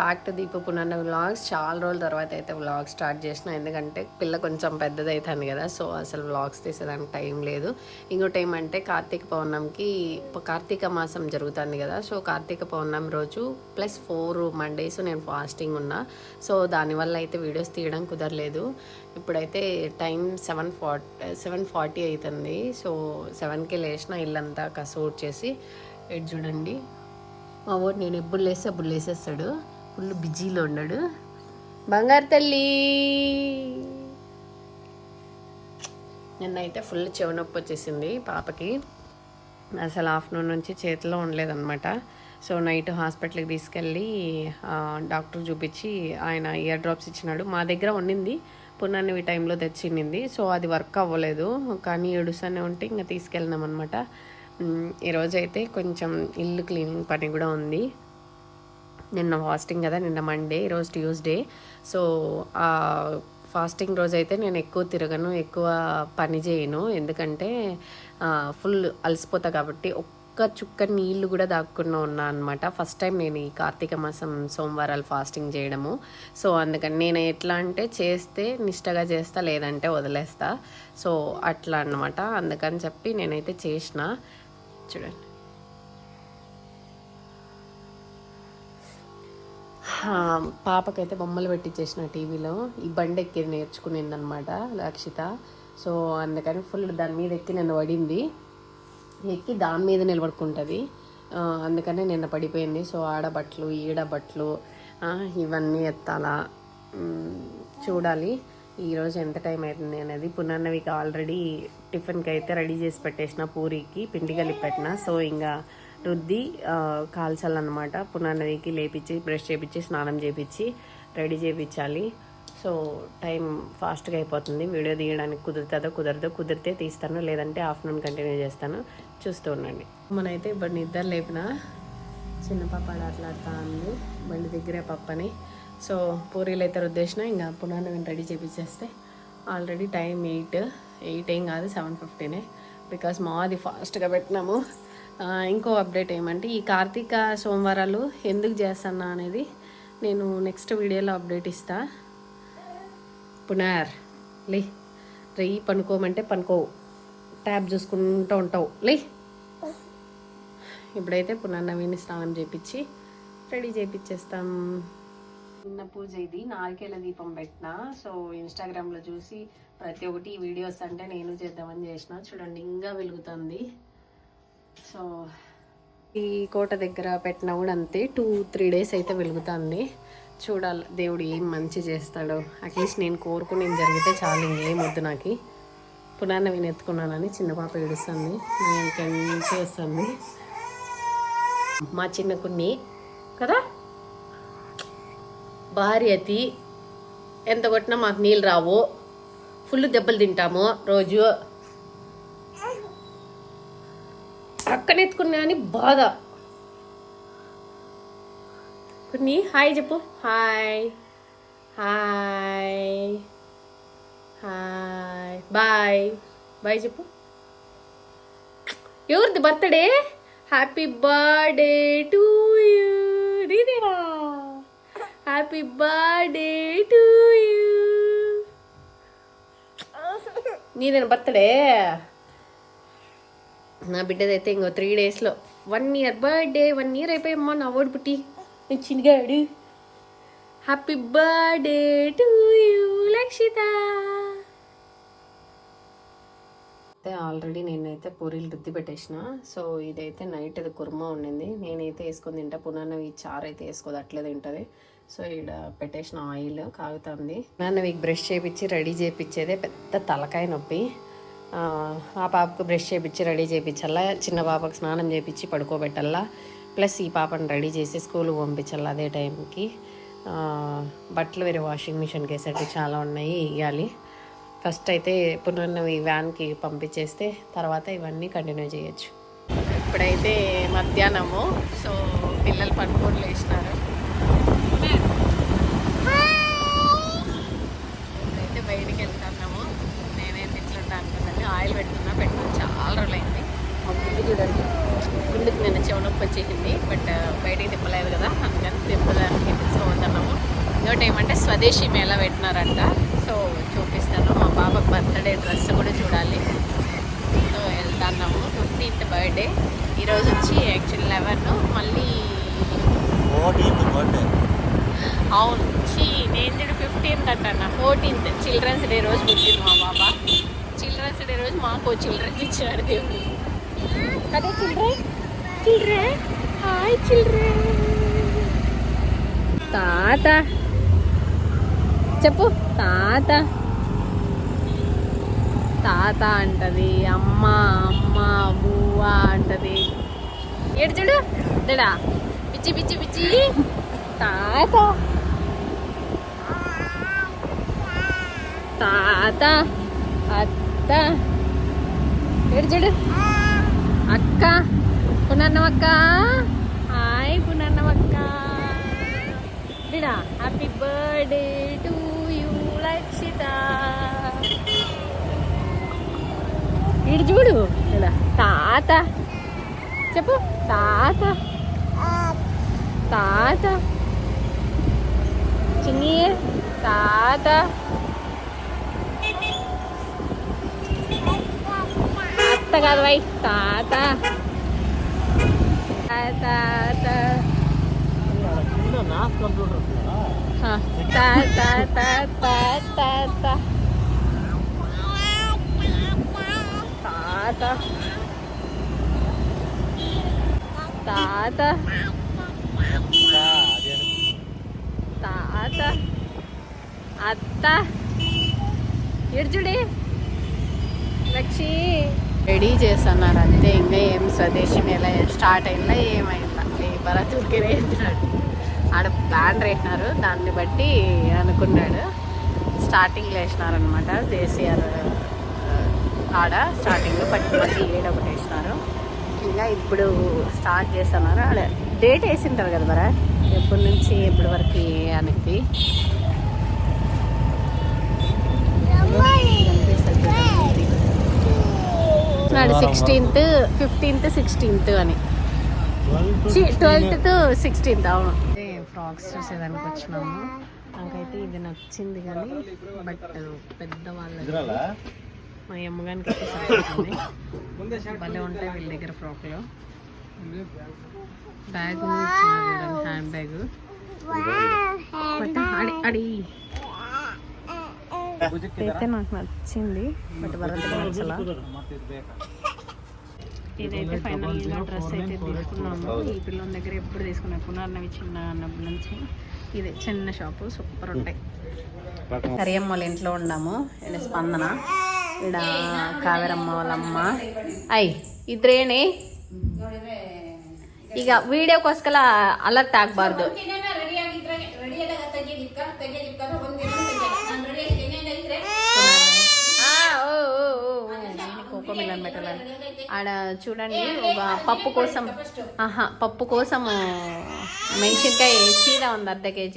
Back to Deepu Punarna vlogs. చాలా రోజుల తర్వాత అయితే వ్లాగ్ స్టార్ట్ చేసిన, ఎందుకంటే పిల్ల కొంచెం పెద్దది అవుతుంది కదా, సో అసలు వ్లాగ్స్ తీసేదానికి టైం లేదు. ఇంకోటి ఏమంటే కార్తీక మాసం జరుగుతుంది కదా, సో కార్తీక పౌర్ణమి రోజు ప్లస్ 4 మండేస్ నేను ఫాస్టింగ్ ఉన్నా, సో దానివల్ల అయితే వీడియోస్ తీయడం కుదరలేదు. ఇప్పుడైతే టైం 7:40 అవుతుంది. సో 7కి లేచిన, ఇల్లంతా కసూట్ చేసి ఇటు చూడండి. మా ఊరు నేను ఎప్పుడు లేస్తే అప్పుడు లేసేస్తాడు, ఫుల్ బిజీలో ఉన్నాడు. బంగారు తల్లి నిన్నైతే ఫుల్ చెవి నొప్పి వచ్చేసింది పాపకి, అసలు ఆఫ్టర్నూన్ నుంచి చేతిలో ఉండలేదన్నమాట. సో నైట్ హాస్పిటల్కి తీసుకెళ్ళి డాక్టర్ చూపించి ఆయన ఇయర్ డ్రాప్స్ ఇచ్చినాడు. మా దగ్గర ఉండింది, పునర్నవి టైంలో తెచ్చింది, సో అది వర్క్ అవ్వలేదు, కానీ ఏడుస్తూనే ఉంటే ఇంకా తీసుకెళ్ళినాం అనమాట. ఈరోజైతే కొంచెం ఇల్లు క్లీనింగ్ పని కూడా ఉంది. నిన్న ఫాస్టింగ్ కదా, నిన్న మండే, ఈరోజు ట్యూస్డే. సో ఫాస్టింగ్ రోజు అయితే నేను ఎక్కువ తిరగను, ఎక్కువ పని చేయను, ఎందుకంటే ఫుల్ అలసిపోతా కాబట్టి. ఒక్క చుక్క నీళ్ళు కూడా దాక్కున్నా ఉన్నా అనమాట. ఫస్ట్ టైం నేను ఈ కార్తీక మాసం సోమవారాలు ఫాస్టింగ్ చేయడము. సో అందుకని నేను ఎట్లా అంటే చేస్తే నిష్టగా చేస్తా, లేదంటే వదిలేస్తా. సో అట్లా అన్నమాట. అందుకని చెప్పి నేనైతే చేసిన. చూడండి, పాపకైతే బొమ్మలు పెట్టించేసిన టీవీలో. ఈ బండి ఎక్కి నేర్చుకునింది అనమాట లక్షిత. సో అందుకని ఫుల్ దాని మీద ఎక్కి నిన్న పడింది, ఎక్కి దాని మీద నిలబడుకుంటుంది, అందుకనే నిన్న పడిపోయింది. సో ఆడబట్టలు ఈడబట్టలు ఇవన్నీ ఎత్తాలా, చూడాలి ఈరోజు ఎంత టైం అవుతుంది అనేది. పునర్నవికి ఆల్రెడీ టిఫిన్కి అయితే రెడీ చేసి పెట్టేసిన, పూరికి పిండి కలిపి పెట్టిన. సో ఇంకా రుద్ది కాల్చాలన్నమాట. పునర్నవికి లేపించి బ్రష్ చేపించి స్నానం చేపించి రెడీ చేయించాలి. సో టైం ఫాస్ట్గా అయిపోతుంది. వీడియో తీయడానికి కుదరదో కుదిరితే తీస్తాను, లేదంటే ఆఫ్టర్నూన్ కంటిన్యూ చేస్తాను. చూస్తూ ఉండండి. మనైతే ఇప్పుడు నిద్ర లేపిన, చిన్న పాప ఆటలాడుతూ ఉంది బండి దగ్గరే పప్పని. సో పూరీలు అయితే రుద్దేసిన, ఇంకా పునర్నవిని రెడీ చేపించేస్తే ఆల్రెడీ టైం 8 ఏం కాదు 7:15, బికాస్ మాది ఫాస్ట్గా పెట్టినాము. ఇంకో అప్డేట్ ఏమంటే, ఈ కార్తీక సోమవారాలు ఎందుకు చేస్తున్నా అనేది నేను నెక్స్ట్ వీడియోలో అప్డేట్ ఇస్తా. పునర్ లే రెయ్యి, పనుకోమంటే పనుకోవు, ట్యాబ్ చూసుకుంటూ ఉంటావు లే. ఇప్పుడైతే పునర్నవిని స్నానం చేయించి రెడీ చేయించేస్తాం. చిన్న పూజ ఇది, నారికేల దీపం పెట్టిన. సో ఇన్స్టాగ్రామ్లో చూసి ప్రతి ఒక్కటి వీడియోస్ అంటే నేను చేద్దామని చేసిన. చూడండి ఇంకా వెలుగుతుంది. సో ఈ కోట దగ్గర పెట్టినా కూడా అంతే, 2-3 డేస్ అయితే వెలుగుతుంది. చూడాలి దేవుడు ఏం మంచి చేస్తాడో. అట్లీస్ట్ నేను కోరుకుని జరిగితే చాలు, ఇంకేం వద్దు నాకు. పునర్నవిని ఎత్తుకున్నానని చిన్న పాప ఏడుస్తుంది, నేను చేస్తుంది. మా చిన్న కున్ని కదా, భార్య అతి, ఎంత కొట్టినా మాకు నీళ్ళు రావు, ఫుల్ దెబ్బలు తింటాము రోజు. పక్కనెత్తుకున్నా అని బాధ. కొన్ని హాయ్ చెప్పు, hi hi hi, bye bye చెప్పు. ఎవరిది birthday? Happy birthday to you. నీదేనా? Happy birthday to you. నీదేనా బర్త్డే? నా బిడ్డదైతే ఇంకో 3 డేస్లో 1 ఇయర్ బర్త్డే. 1 ఇయర్ అయిపోయమ్మా నా ఓడి పుట్టి, నేను చిన్నగాడు. Happy birthday to you Lakshitha. అయితే ఆల్రెడీ నేనైతే పూరీలు రుద్ది పెట్టేసిన. సో ఇదైతే నైట్ ఇది కుర్మా ఉండింది, నేనైతే వేసుకొని తింటా. పునర్నవి చారు అయితే వేసుకోదు, అట్లే తింటుంది. సో ఇక్కడ పెట్టేసిన ఆయిల్ కాగుతుంది. పునర్నవికి బ్రష్ చేయించి రెడీ చేయించేదే పెద్ద తలకాయ నొప్పి. ఆ పాపకు బ్రష్ చేయించి రెడీ చేయించాలా, చిన్న పాపకు స్నానం చేయించి పడుకోబెట్టాలా, ప్లస్ ఈ పాపను రెడీ చేసి స్కూల్కి పంపించాలి అదే టైంకి. బట్టలు వేరే వాషింగ్ మిషన్కి వేసేట్టు చాలా ఉన్నాయి, వేయాలి. ఫస్ట్ అయితే పునర్నవి వ్యాన్కి పంపించేస్తే తర్వాత ఇవన్నీ కంటిన్యూ చేయొచ్చు. ఇప్పుడైతే మధ్యాహ్నము, సో పిల్లలు పడుకొని లేచినారు. ఇప్పుడైతే బయటికి వెళ్తున్నాము. నేనేం తిట్లుంటా అనుకున్నాను, ఆయిల్ పెట్టుకుని చాలా రోజులైంది. మా గుండు చూడండి, గుండుకి నేను నొప్పి వచ్చేసింది. బట్ బయటికి తిప్పలేదు కదా, అందుకని తిప్పడానికి తీసుకోవద్దన్నాము. ఇంకోటి ఏమంటే స్వదేశీ మేళ పెట్టినారంట. సో చూపిస్తాను. మా పాపకు బర్త్డే డ్రెస్ కూడా చూడాలి. సో వెళ్తున్నాము. 15th birthday. ఈరోజు వచ్చి యాక్చువల్లీ 11, మళ్ళీ 14th బర్త్డే. అవును నేను 15th అంటాను. 14th చిల్డ్రన్స్ డే రోజు పుట్టింది మా పాప. చిల్డ్రన్స్ డే రోజు మాకు చిల్డ్రన్ ఇచ్చారు దేవుడు కదా. Children hi children. తాత చెప్పు. తాత తాత అంటది. అమ్మ అమ్మ బువ్వ అంటది. ఏడు చూడు దడా పిచ్చి పిచ్చి పిచ్చి. తాత తాత అత్త. ఏడు చూడు అక్క. పునర్నమక్క హాయ్ పునర్నమక్క. దిడా happy birthday to you Lakshitha. ఇటు చూడు ఇలా తాత చెప్పు. తాత తాత చిన్ని తాత. అత్త కాదు వై తాత తాత తాత తాత అత్త. ఎడుచుడి లక్షి రెడీ చేస్తున్నారు అంతే. ఇంకా ఏం స్వదేశీ మేళ స్టార్ట్ అయిందా ఏమైందా ఈ భరతుడికి వేసినాడు. ఆడ ప్లాన్ వేసినారు, దాన్ని బట్టి అనుకున్నాడు. స్టార్టింగ్లో వేసినారనమాట కేసీఆర్ ఆడ స్టార్టింగ్లో, బట్ మళ్ళీ ఏడొకటి వేసినారు. ఇంకా ఇప్పుడు స్టార్ట్ చేస్తున్నారు. ఆడ డేట్ వేసింటారు కదా మరి ఎప్పటి నుంచి ఎప్పటి వరకు అనేది. నాడు 16th 15th 16th అని 12th 16th. అవును. ఫ్రాక్స్ చూసేదానికి వచ్చినాము. నాకైతే ఇది నచ్చింది కానీ బట్ పెద్దవాళ్ళ మా అమ్మగానికి అయితే సరిపోతుంది. భలే ఉంటాయి వీళ్ళ దగ్గర ఫ్రాక్లో. బ్యాగ్ ఇచ్చినారు, హ్యాండ్ బ్యాగ్. బట్ అడి అయితే నాకు నచ్చింది బట్ వరదకి నచ్చలా. ఇదైతే ఫైనల్గా డ్రెస్ అయితే తీసుకున్నాము. ఈ పిల్లల దగ్గర ఎప్పుడు తీసుకున్నాను, పునర్నవి చిన్న అన్నప్పటి నుంచి. ఇదే చిన్న షాపు, సూపర్ ఉంటాయి. కరియమ్మ వాళ్ళ ఇంట్లో ఉన్నాము. ఇక్కడ స్పందన, ఇక్కడ కావేరమ్మ వాళ్ళ అమ్మ. అయ్ ఇద్దరేనే ಈಗ ವಿಡಿಯೋಕ್ಕೋಸ್ಕರ ಅಲರ್ಟ್ ಆಗಬಾರ್ದು. కోకోమిలన్ పెట్టాలని ఆడ చూడండి. ఒక పప్పు కోసం మెంషన్కాయ చీర ఉంది 1/2 kg.